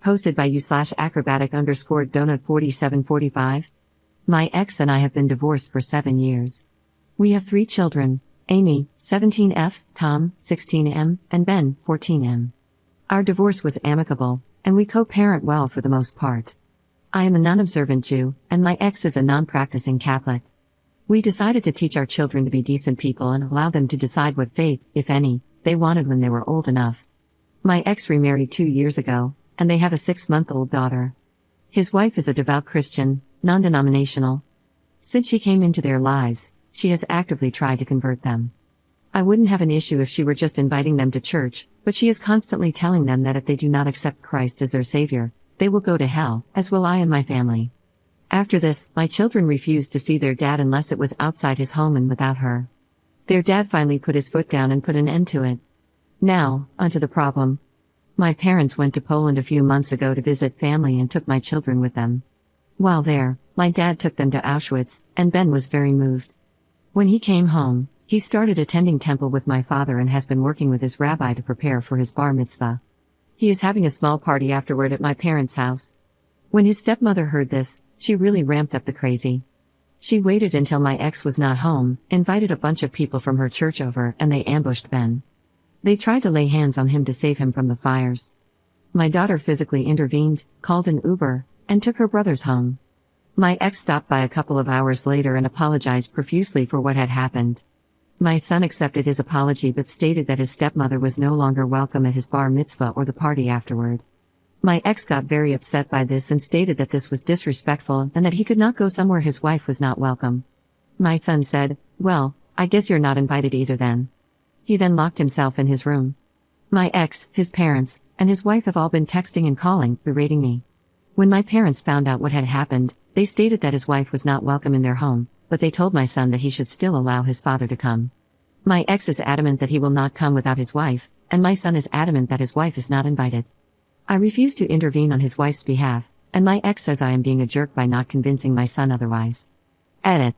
Posted by you/acrobatic_donut4745. My ex and I have been divorced for 7 years. We have 3 children, Amy, 17F, Tom, 16M, and Ben, 14M. Our divorce was amicable, and we co-parent well for the most part. I am a non-observant Jew, and my ex is a non-practicing Catholic. We decided to teach our children to be decent people and allow them to decide what faith, if any, they wanted when they were old enough. My ex remarried 2 years ago, and they have a 6-month-old daughter. His wife is a devout Christian, non-denominational. Since she came into their lives, she has actively tried to convert them. I wouldn't have an issue if she were just inviting them to church, but she is constantly telling them that if they do not accept Christ as their savior, they will go to hell, as will I and my family. After this, my children refused to see their dad unless it was outside his home and without her. Their dad finally put his foot down and put an end to it. Now, onto the problem. My parents went to Poland a few months ago to visit family and took my children with them. While there, my dad took them to Auschwitz, and Ben was very moved. When he came home, he started attending temple with my father and has been working with his rabbi to prepare for his bar mitzvah. He is having a small party afterward at my parents' house. When his stepmother heard this, she really ramped up the crazy. She waited until my ex was not home, invited a bunch of people from her church over, and they ambushed Ben. They tried to lay hands on him to save him from the fires. My daughter physically intervened, called an Uber, and took her brothers home. My ex stopped by a couple of hours later and apologized profusely for what had happened. My son accepted his apology but stated that his stepmother was no longer welcome at his bar mitzvah or the party afterward. My ex got very upset by this and stated that this was disrespectful and that he could not go somewhere his wife was not welcome. My son said, "Well, I guess you're not invited either then." He then locked himself in his room. My ex, his parents, and his wife have all been texting and calling, berating me. When my parents found out what had happened, they stated that his wife was not welcome in their home, but they told my son that he should still allow his father to come. My ex is adamant that he will not come without his wife, and my son is adamant that his wife is not invited. I refuse to intervene on his wife's behalf, and my ex says I am being a jerk by not convincing my son otherwise. Edit.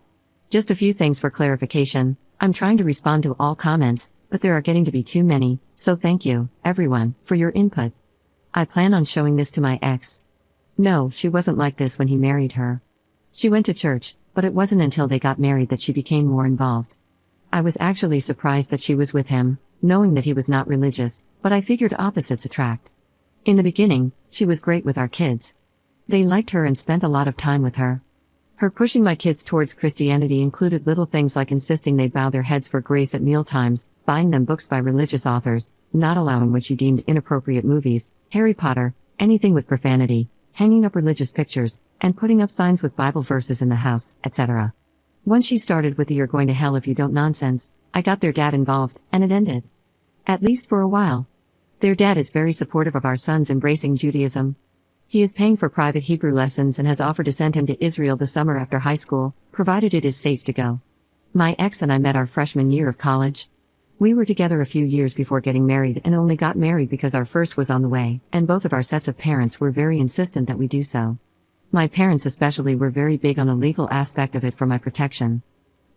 Just a few things for clarification. I'm trying to respond to all comments, but there are getting to be too many, so thank you, everyone, for your input. I plan on showing this to my ex. No, she wasn't like this when he married her. She went to church, but it wasn't until they got married that she became more involved. I was actually surprised that she was with him, knowing that he was not religious, but I figured opposites attract. In the beginning, she was great with our kids. They liked her and spent a lot of time with her. Her pushing my kids towards Christianity included little things like insisting they bow their heads for grace at mealtimes, buying them books by religious authors, not allowing what she deemed inappropriate movies, Harry Potter, anything with profanity, hanging up religious pictures, and putting up signs with Bible verses in the house, etc. Once she started with the "you're going to hell if you don't" nonsense, I got their dad involved, and it ended. At least for a while. Their dad is very supportive of our sons embracing Judaism. He is paying for private Hebrew lessons and has offered to send him to Israel the summer after high school, provided it is safe to go. My ex and I met our freshman year of college. We were together a few years before getting married and only got married because our first was on the way, and both of our sets of parents were very insistent that we do so. My parents especially were very big on the legal aspect of it for my protection.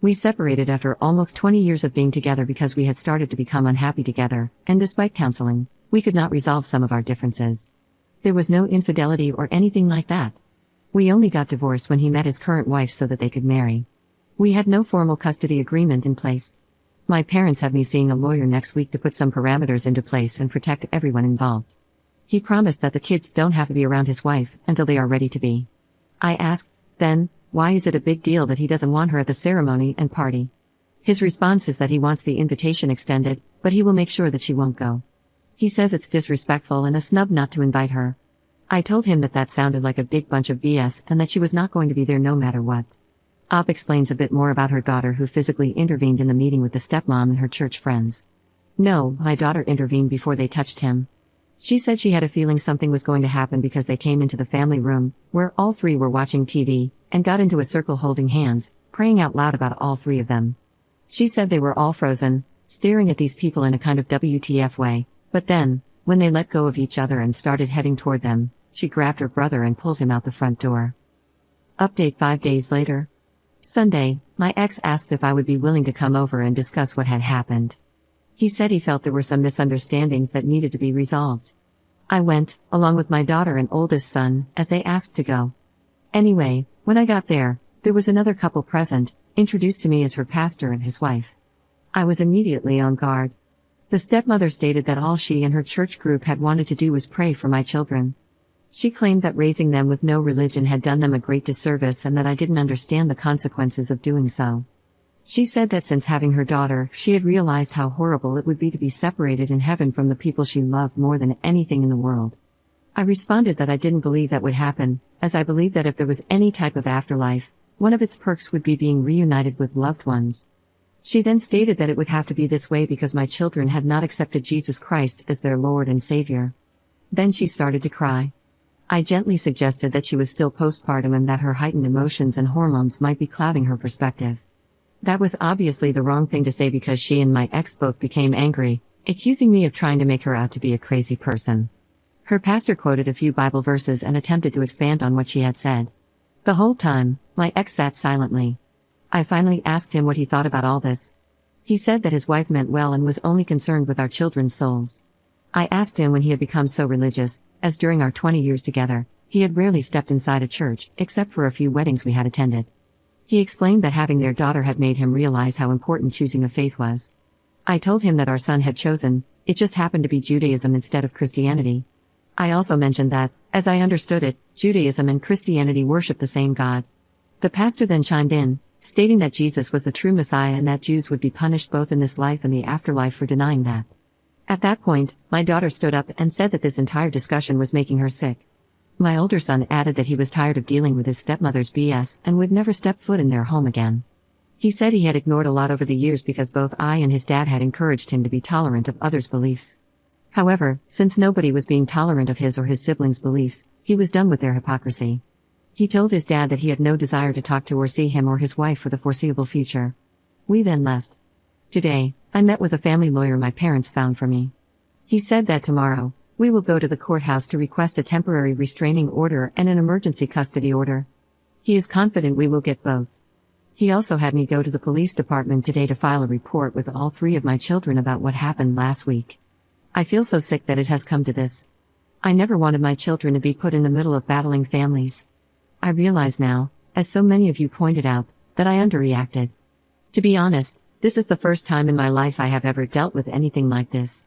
We separated after almost 20 years of being together because we had started to become unhappy together, and despite counseling, we could not resolve some of our differences. There was no infidelity or anything like that. We only got divorced when he met his current wife so that they could marry. We had no formal custody agreement in place. My parents have me seeing a lawyer next week to put some parameters into place and protect everyone involved. He promised that the kids don't have to be around his wife until they are ready to be. I asked, then, why is it a big deal that he doesn't want her at the ceremony and party? His response is that he wants the invitation extended, but he will make sure that she won't go. He says it's disrespectful and a snub not to invite her. I told him that that sounded like a big bunch of BS and that she was not going to be there no matter what. Op explains a bit more about her daughter who physically intervened in the meeting with the stepmom and her church friends. No, my daughter intervened before they touched him. She said she had a feeling something was going to happen because they came into the family room, where all 3 were watching TV, and got into a circle holding hands, praying out loud about all 3 of them. She said they were all frozen, staring at these people in a kind of WTF way, but then, when they let go of each other and started heading toward them, she grabbed her brother and pulled him out the front door. Update 5 days later. Sunday, my ex asked if I would be willing to come over and discuss what had happened. He said he felt there were some misunderstandings that needed to be resolved. I went, along with my daughter and oldest son, as they asked to go. Anyway, when I got there was another couple present, introduced to me as her pastor and his wife. I was immediately on guard. The stepmother stated that all she and her church group had wanted to do was pray for my children. She claimed that raising them with no religion had done them a great disservice and that I didn't understand the consequences of doing so. She said that since having her daughter, she had realized how horrible it would be to be separated in heaven from the people she loved more than anything in the world. I responded that I didn't believe that would happen, as I believed that if there was any type of afterlife, one of its perks would be being reunited with loved ones. She then stated that it would have to be this way because my children had not accepted Jesus Christ as their Lord and Savior. Then she started to cry. I gently suggested that she was still postpartum and that her heightened emotions and hormones might be clouding her perspective. That was obviously the wrong thing to say because she and my ex both became angry, accusing me of trying to make her out to be a crazy person. Her pastor quoted a few Bible verses and attempted to expand on what she had said. The whole time, my ex sat silently. I finally asked him what he thought about all this. He said that his wife meant well and was only concerned with our children's souls. I asked him when he had become so religious, as during our 20 years together, he had rarely stepped inside a church, except for a few weddings we had attended. He explained that having their daughter had made him realize how important choosing a faith was. I told him that our son had chosen, it just happened to be Judaism instead of Christianity. I also mentioned that, as I understood it, Judaism and Christianity worship the same God. The pastor then chimed in, stating that Jesus was the true Messiah and that Jews would be punished both in this life and the afterlife for denying that. At that point, my daughter stood up and said that this entire discussion was making her sick. My older son added that he was tired of dealing with his stepmother's BS and would never step foot in their home again. He said he had ignored a lot over the years because both I and his dad had encouraged him to be tolerant of others' beliefs. However, since nobody was being tolerant of his or his siblings' beliefs, he was done with their hypocrisy. He told his dad that he had no desire to talk to or see him or his wife for the foreseeable future. We then left. Today, I met with a family lawyer my parents found for me. He said that tomorrow, we will go to the courthouse to request a temporary restraining order and an emergency custody order. He is confident we will get both. He also had me go to the police department today to file a report with all 3 of my children about what happened last week. I feel so sick that it has come to this. I never wanted my children to be put in the middle of battling families. I realize now, as so many of you pointed out, that I underreacted. To be honest, this is the first time in my life I have ever dealt with anything like this.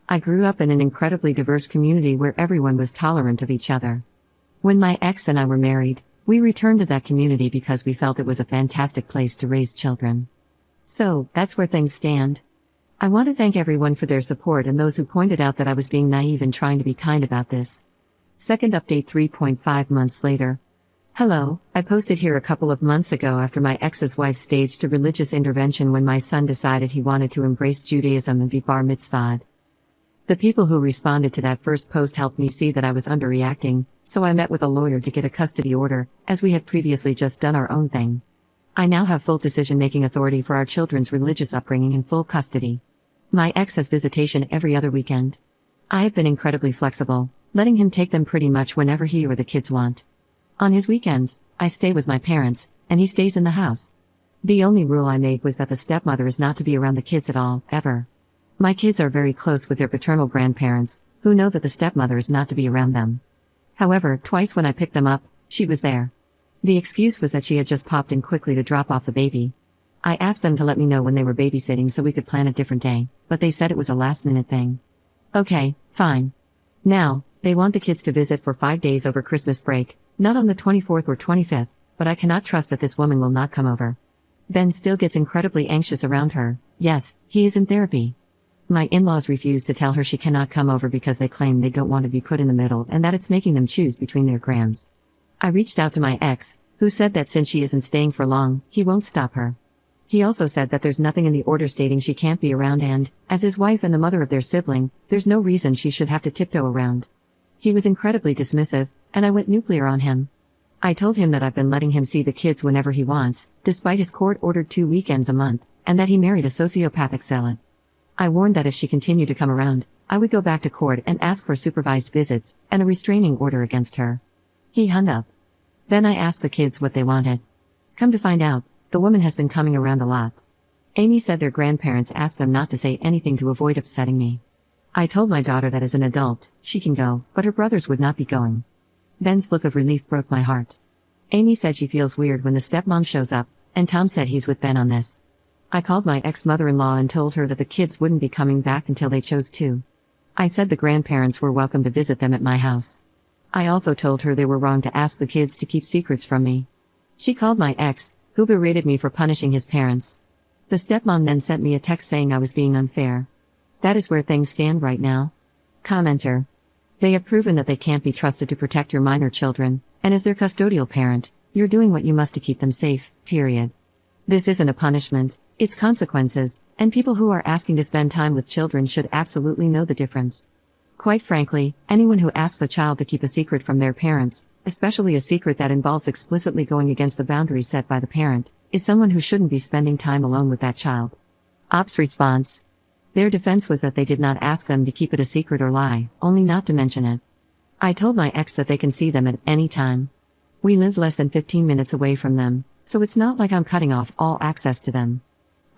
I grew up in an incredibly diverse community where everyone was tolerant of each other. When my ex and I were married, we returned to that community because we felt it was a fantastic place to raise children. So, that's where things stand. I want to thank everyone for their support and those who pointed out that I was being naive and trying to be kind about this. Second update 3.5 months later. Hello, I posted here a couple of months ago after my ex's wife staged a religious intervention when my son decided he wanted to embrace Judaism and be bar mitzvahed. The people who responded to that first post helped me see that I was underreacting, so I met with a lawyer to get a custody order, as we had previously just done our own thing. I now have full decision-making authority for our children's religious upbringing in full custody. My ex has visitation every other weekend. I have been incredibly flexible, letting him take them pretty much whenever he or the kids want. On his weekends, I stay with my parents, and he stays in the house. The only rule I made was that the stepmother is not to be around the kids at all, ever. My kids are very close with their paternal grandparents, who know that the stepmother is not to be around them. However, twice when I picked them up, she was there. The excuse was that she had just popped in quickly to drop off the baby. I asked them to let me know when they were babysitting so we could plan a different day, but they said it was a last-minute thing. Okay, fine. Now, they want the kids to visit for 5 days over Christmas break, not on the 24th or 25th, but I cannot trust that this woman will not come over. Ben still gets incredibly anxious around her. Yes, he is in therapy. My in-laws refuse to tell her she cannot come over because they claim they don't want to be put in the middle and that it's making them choose between their grands. I reached out to my ex, who said that since she isn't staying for long, he won't stop her. He also said that there's nothing in the order stating she can't be around and, as his wife and the mother of their sibling, there's no reason she should have to tiptoe around. He was incredibly dismissive, and I went nuclear on him. I told him that I've been letting him see the kids whenever he wants, despite his court-ordered 2 weekends a month, and that he married a sociopathic zealot. I warned that if she continued to come around, I would go back to court and ask for supervised visits and a restraining order against her. He hung up. Then I asked the kids what they wanted. Come to find out, the woman has been coming around a lot. Amy said their grandparents asked them not to say anything to avoid upsetting me. I told my daughter that as an adult, she can go, but her brothers would not be going. Ben's look of relief broke my heart. Amy said she feels weird when the stepmom shows up, and Tom said he's with Ben on this. I called my ex-mother-in-law and told her that the kids wouldn't be coming back until they chose to. I said the grandparents were welcome to visit them at my house. I also told her they were wrong to ask the kids to keep secrets from me. She called my ex, who berated me for punishing his parents. The stepmom then sent me a text saying I was being unfair. That is where things stand right now. Commenter. They have proven that they can't be trusted to protect your minor children, and as their custodial parent, you're doing what you must to keep them safe, period. This isn't a punishment, it's consequences, and people who are asking to spend time with children should absolutely know the difference. Quite frankly, anyone who asks a child to keep a secret from their parents, especially a secret that involves explicitly going against the boundaries set by the parent, is someone who shouldn't be spending time alone with that child. Ops response. Their defense was that they did not ask them to keep it a secret or lie, only not to mention it. I told my ex that they can see them at any time. We live less than 15 minutes away from them, so it's not like I'm cutting off all access to them.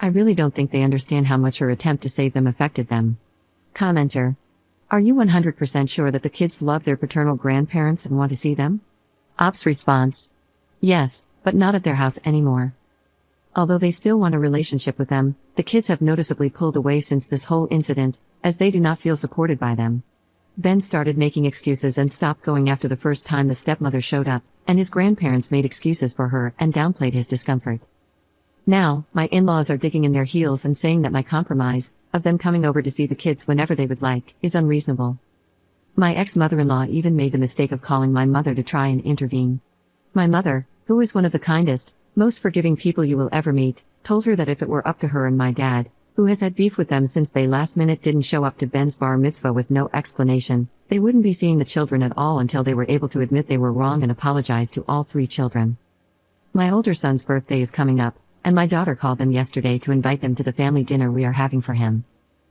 I really don't think they understand how much her attempt to save them affected them. Commenter. Are you 100% sure that the kids love their paternal grandparents and want to see them? Ops response. Yes, but not at their house anymore. Although they still want a relationship with them, the kids have noticeably pulled away since this whole incident, as they do not feel supported by them. Ben started making excuses and stopped going after the first time the stepmother showed up, and his grandparents made excuses for her and downplayed his discomfort. Now, my in-laws are digging in their heels and saying that my compromise, of them coming over to see the kids whenever they would like, is unreasonable. My ex-mother-in-law even made the mistake of calling my mother to try and intervene. My mother, who is one of the kindest, most forgiving people you will ever meet, told her that if it were up to her and my dad, who has had beef with them since they last minute didn't show up to Ben's bar mitzvah with no explanation, they wouldn't be seeing the children at all until they were able to admit they were wrong and apologize to all 3 children. My older son's birthday is coming up, and my daughter called them yesterday to invite them to the family dinner we are having for him.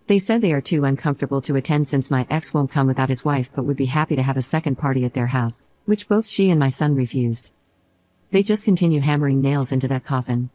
They said they are too uncomfortable to attend since my ex won't come without his wife but would be happy to have a second party at their house, which both she and my son refused. They just continue hammering nails into that coffin.